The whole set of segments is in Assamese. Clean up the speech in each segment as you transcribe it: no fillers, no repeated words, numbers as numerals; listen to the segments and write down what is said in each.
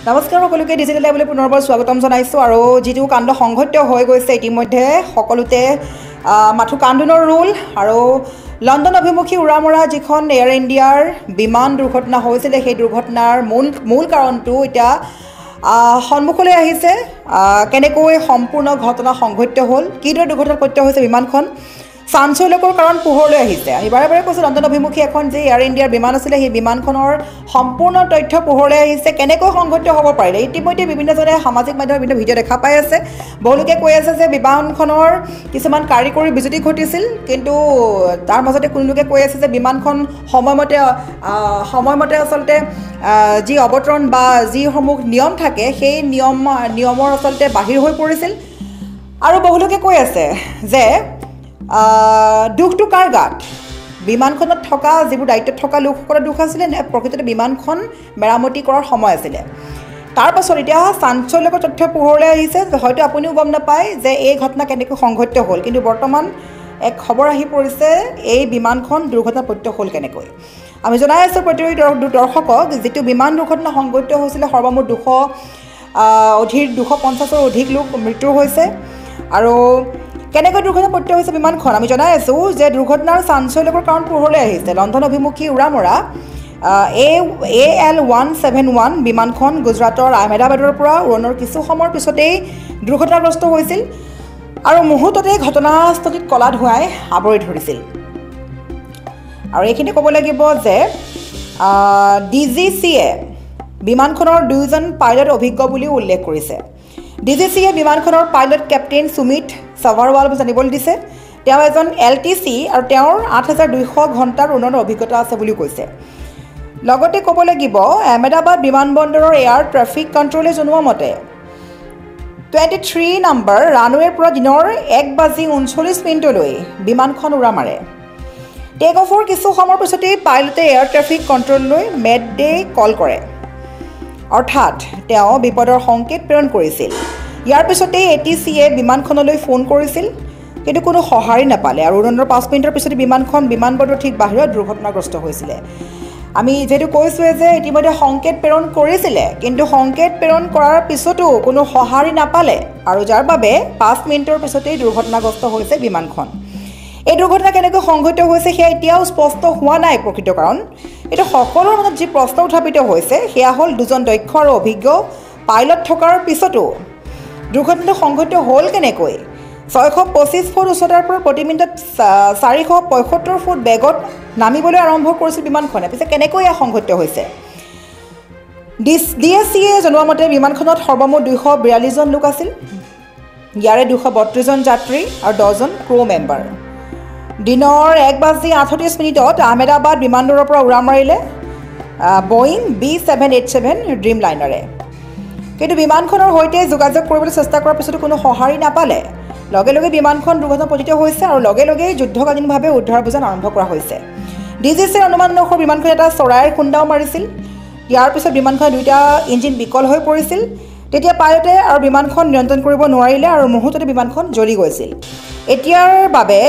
নমস্কাৰ সকলোকে ডিজিটেল লাইভলৈ পুনৰবাৰ স্বাগতম জনাইছোঁ আৰু যিটো কাণ্ড সংঘটিত হৈ গৈছে ইতিমধ্যে সকলোতে মাথো কান্দোনৰ ৰোল আৰু লণ্ডন অভিমুখী উৰামৰা যিখন এয়াৰ ইণ্ডিয়াৰ বিমান দুৰ্ঘটনা হৈছিলে সেই দুৰ্ঘটনাৰ মূল কাৰণটো এতিয়া সন্মুখলৈ আহিছে কেনেকৈ সম্পূৰ্ণ ঘটনা সংঘটিত হ'ল কিদৰে দুৰ্ঘটনাপতিত হৈছে বিমানখন চাঞ্চল্যকৰ কাৰণ পোহৰলৈ আহিছে আমি বাৰে বাৰে কৈছোঁ লণ্ডন অভিমুখী এখন যে এয়াৰ ইণ্ডিয়াৰ বিমান আছিলে সেই বিমানখনৰ সম্পূৰ্ণ তথ্য পোহৰলৈ আহিছে কেনেকৈ সংঘটিত হ'ব পাৰিলে ইতিমধ্যে বিভিন্নজনে সামাজিক মাধ্যমত বিভিন্ন ভিডিঅ' দেখা পাই আছে বহুলোকে কৈ আছে যে বিমানখনৰ কিছুমান কাৰিকৰী বিজুতি ঘটিছিল কিন্তু তাৰ মাজতে কোনো লোকে কৈ আছে যে বিমানখন সময়মতে আচলতে যি অৱতৰণ বা যিসমূহ নিয়ম থাকে সেই নিয়মৰ আচলতে বাহিৰ হৈ পৰিছিল আৰু বহুলোকে কৈ আছে যে দুখটো কাৰ গাত বিমানখনত থকা যিবোৰ দায়িত্বত থকা লোকসকলৰ দুখ আছিলে নে প্ৰকৃততে বিমানখন মেৰামতি কৰাৰ সময় আছিলে তাৰ পাছত এতিয়া চাঞ্চল্যকৰ তথ্য পোহৰলৈ আহিছে হয়তো আপুনিও গম নাপায় যে এই ঘটনা কেনেকৈ সংঘটিত হ'ল কিন্তু বৰ্তমান এক খবৰ আহি পৰিছে এই বিমানখন দুৰ্ঘটনাপতিত হ'ল কেনেকৈ আমি জনাই আছোঁ প্ৰতিটো দৰ্শকক যিটো বিমান দুৰ্ঘটনা সংঘটিত হৈছিলে সৰ্বমুঠ 250ৰ অধিক লোক মৃত্যু হৈছে আৰু কেনেকৈ দুৰ্ঘটনাপতিত হৈছে বিমানখন আমি জনাই আছোঁ যে দুৰ্ঘটনাৰ চাঞ্চল্যকৰ কাৰণ পোহৰলৈ আহিছে লণ্ডন অভিমুখী উৰামৰা AL171 বিমানখন গুজৰাটৰ আহমেদাবাদৰ পৰা উৰণৰ কিছু সময়ৰ পিছতেই দুৰ্ঘটনাগ্ৰস্ত হৈছিল আৰু মুহূৰ্ততে ঘটনাস্থলীত কলা ধোঁৱাই আৱৰি ধৰিছিল আৰু এইখিনি ক'ব লাগিব যে DGCয়ে বিমানখনৰ দুয়োজন পাইলট অভিজ্ঞ বুলিও উল্লেখ কৰিছে DGCয়ে বিমানখনৰ পাইলট কেপ্টেইন সুমিত চাভাৰৱাল জানিবলৈ দিছে তেওঁ এজন LTC আৰু তেওঁৰ 8200 ঘণ্টাৰ উৰণৰ অভিজ্ঞতা আছে বুলি কৈছে লগতে ক'ব লাগিব আহমেদাবাদ বিমানবন্দৰৰ এয়াৰ ট্ৰেফিক কণ্ট্ৰলে জনোৱা মতে 23 নম্বৰ ৰানৱেৰ পৰা দিনৰ 1:39 বিমানখন উৰা মাৰে টেক অফৰ কিছু সময়ৰ পিছতেই পাইলটে এয়াৰ ট্ৰেফিক কণ্ট্ৰললৈ মেড ডে কল কৰে অৰ্থাৎ তেওঁ বিপদৰ সংকেত প্ৰেৰণ কৰিছিল ইয়াৰ পিছতেই ATCয়ে বিমানখনলৈ ফোন কৰিছিল কিন্তু কোনো সঁহাৰি নাপালে আৰু উৰণৰ 5 মিনিটৰ পিছতে বিমানখন বিমানবন্দৰৰ ঠিক বাহিৰত দুৰ্ঘটনাগ্ৰস্ত হৈছিলে আমি যেহেতু কৈছোঁৱে যে ইতিমধ্যে সংকেত প্ৰেৰণ কৰিছিলে কিন্তু সংকেত প্ৰেৰণ কৰাৰ পিছতো কোনো সঁহাৰি নাপালে আৰু যাৰ বাবে 5 মিনিটৰ পিছতেই দুৰ্ঘটনাগ্ৰস্ত হৈছে বিমানখন এই দুৰ্ঘটনা কেনেকৈ সংঘটিত হৈছে সেয়া এতিয়াও স্পষ্ট হোৱা নাই প্ৰকৃত কাৰণ এইটো সকলোৰে মনত যি প্ৰশ্ন উত্থাপিত হৈছে সেয়া হ'ল দুজন দক্ষ আৰু অভিজ্ঞ পাইলট থকাৰ পিছতো দুৰ্ঘটনাটো সংঘটিত হ'ল কেনেকৈ 625 ফুট উচ্চতাৰ পৰা প্ৰতি মিনিটত 475 ফুট বেগত নামিবলৈ আৰম্ভ কৰিছিল বিমানখনে পিছে কেনেকৈ এয়া সংঘটিত হৈছে DSCয়ে জনোৱা মতে বিমানখনত সৰ্বমুঠ 242 জন লোক আছিল ইয়াৰে 232 জন যাত্ৰী আৰু 10 জন ক্ৰু মেম্বাৰ দিনৰ 1:38 আহমেদাবাদ বিমানবন্দৰৰ পৰা উৰা মাৰিলে বয়িং B787 ড্ৰিম লাইনাৰে কিন্তু বিমানখনৰ সৈতে যোগাযোগ কৰিবলৈ চেষ্টা কৰাৰ পিছতো কোনো সঁহাৰি নাপালে লগে লগে বিমানখন দুৰ্ঘটনাপতিত হৈছে আৰু লগে লগে যুদ্ধকালীনভাৱে উদ্ধাৰ অভিযান আৰম্ভ কৰা হৈছে DGCৰ অনুমান অনুসৰি বিমানখন এটা চৰাইৰ খুন্দাও মাৰিছিল ইয়াৰ পিছত বিমানখনৰ দুটা ইঞ্জিন বিকল হৈ পৰিছিল তেতিয়া পাইলটে আৰু বিমানখন নিয়ন্ত্ৰণ কৰিব নোৱাৰিলে আৰু মুহূৰ্ততে বিমানখন জ্বলি গৈছিল এতিয়াৰ বাবে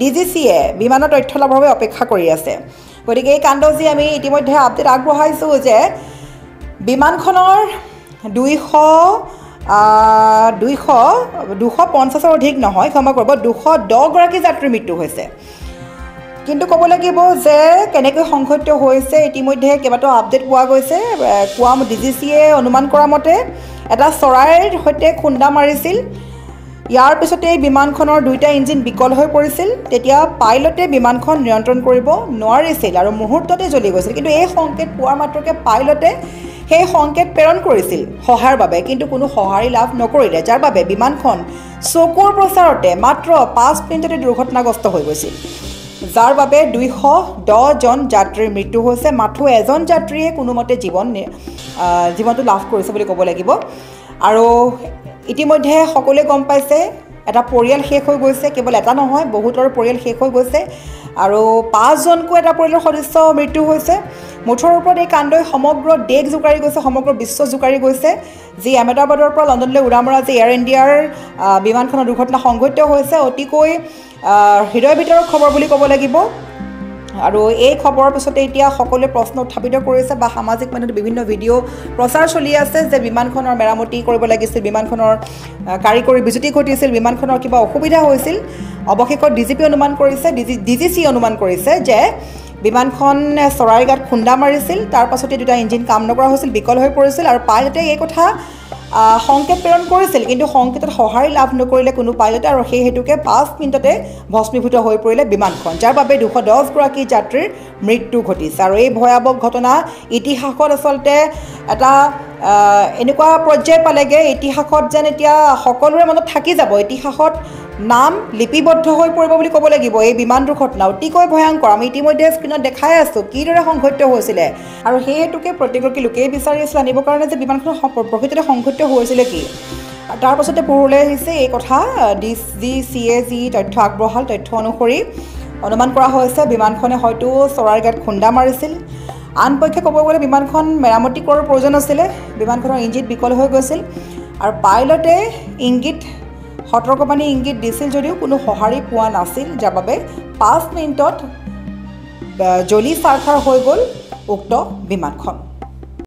DGCয়ে বিমানৰ তথ্য লাভৰ বাবে অপেক্ষা কৰি আছে গতিকে এই কাণ্ড যি আমি ইতিমধ্যে আপডেট আগবঢ়াইছোঁ যে বিমানখনৰ 250ৰ অধিক নহয় ক্ষমা কৰিব 210 গৰাকী যাত্ৰীৰ মৃত্যু হৈছে কিন্তু ক'ব লাগিব যে কেনেকৈ সংঘটিত হৈছে ইতিমধ্যে কেইবাটাও আপডেট পোৱা গৈছে DGCয়ে অনুমান কৰা মতে এটা চৰাইৰ সৈতে খুন্দা মাৰিছিল ইয়াৰ পিছতেই বিমানখনৰ দুটা ইঞ্জিন বিকল হৈ পৰিছিল তেতিয়া পাইলটে বিমানখন নিয়ন্ত্ৰণ কৰিব নোৱাৰিছিল আৰু মুহূৰ্ততে জ্বলি গৈছিল কিন্তু এই সংকেত পোৱাৰ মাত্ৰকে পাইলটে সেই সংকেত প্ৰেৰণ কৰিছিল সহায়ৰ বাবে কিন্তু কোনো সঁহাৰি লাভ নকৰিলে যাৰ বাবে বিমানখন চকুৰ প্ৰচাৰতে মাত্ৰ 5 মিনিটতে দুৰ্ঘটনাগ্ৰস্ত হৈ গৈছিল যাৰ বাবে 210 জন যাত্ৰীৰ মৃত্যু হৈছে মাথো এজন যাত্ৰীয়ে কোনোমতে জীৱনটো লাভ কৰিছে বুলি ক'ব লাগিব আৰু ইতিমধ্যে সকলোৱে গম পাইছে এটা পৰিয়াল শেষ হৈ গৈছে কেৱল এটা নহয় বহুতৰ পৰিয়াল শেষ হৈ গৈছে আৰু 5 জনকো এটা পৰিয়ালৰ সদস্য মৃত্যু হৈছে মুঠৰ ওপৰত এই কাণ্ডই সমগ্ৰ দেশ জোকাৰি গৈছে সমগ্ৰ বিশ্ব জোকাৰি গৈছে যি আহমেদাবাদৰ পৰা লণ্ডনলৈ উৰা মৰা যে এয়াৰ ইণ্ডিয়াৰ বিমানখনৰ দুৰ্ঘটনা সংঘটিত হৈছে অতিকৈ হৃদয় বিতৰক খবৰ বুলি ক'ব লাগিব আৰু এই খবৰৰ পিছতে এতিয়া সকলোৱে প্ৰশ্ন উত্থাপিত কৰিছে বা সামাজিক মাধ্যমত বিভিন্ন ভিডিঅ' প্ৰচাৰ চলি আছে যে বিমানখনৰ মেৰামতি কৰিব লাগিছিল, বিমানখনৰ কাৰিকৰী বিজুতি ঘটিছিল, বিমানখনৰ কিবা অসুবিধা হৈছিল। অৱশেষত DGP অনুমান কৰিছে, DGC অনুমান কৰিছে যে বিমানখন চৰাইঘাট খুন্দা মাৰিছিল, তাৰ পাছতে দুটা ইঞ্জিন কাম নকৰা হৈছিল, বিকল হৈ পৰিছিল আৰু পাইলটে এই কথা সংকেত প্ৰেৰণ কৰিছিল, কিন্তু সংকেতত সঁহাৰি লাভ নকৰিলে কোনো পাইলটে আৰু সেই হেতুকে 5 মিনিটতে ভস্মীভূত হৈ পৰিলে বিমানখন, যাৰ বাবে 210গৰাকী যাত্ৰীৰ মৃত্যু ঘটিছে। আৰু এই ভয়াৱহ ঘটনা ইতিহাসত আচলতে এটা এনেকুৱা পৰ্যায় পালেগৈ, ইতিহাসত যেন এতিয়া সকলোৰে মনত থাকি যাব, ইতিহাসত নাম লিপিবদ্ধ হৈ পৰিব বুলি ক'ব লাগিব। এই বিমান দুৰ্ঘটনা অতিকৈ ভয়ংকৰ। আমি ইতিমধ্যে স্ক্ৰীণত দেখাই আছোঁ কিদৰে সংঘটিত হৈছিলে, আৰু সেই হেতুকে প্ৰত্যেকগৰাকী লোকেই বিচাৰি আছিল জানিবৰ কাৰণে যে বিমানখন প্ৰকৃততে সংঘটিত হৈছিলে কি। তাৰ পাছতে পোহৰলৈ আহিছে এই কথা, DGCয়ে যি তথ্য আগবঢ়াল, তথ্য অনুসৰি অনুমান কৰা হৈছে বিমানখনে হয়তো চৰাইঘাট খুন্দা মাৰিছিল। আনপক্ষে ক'ব গ'লে বিমানখন মেৰামতি কৰাৰ প্ৰয়োজন আছিলে, বিমানখনৰ ইঞ্জিন বিকল হৈ গৈছিল আৰু পাইলটে সতৰ্কবাণী ইংগিত দিছিল যদিও কোনো সঁহাৰি পোৱা নাছিল, যাৰ বাবে 5 মিনিটত জ্বলি চাৰখাৰ হৈ গ'ল উক্ত বিমানখন।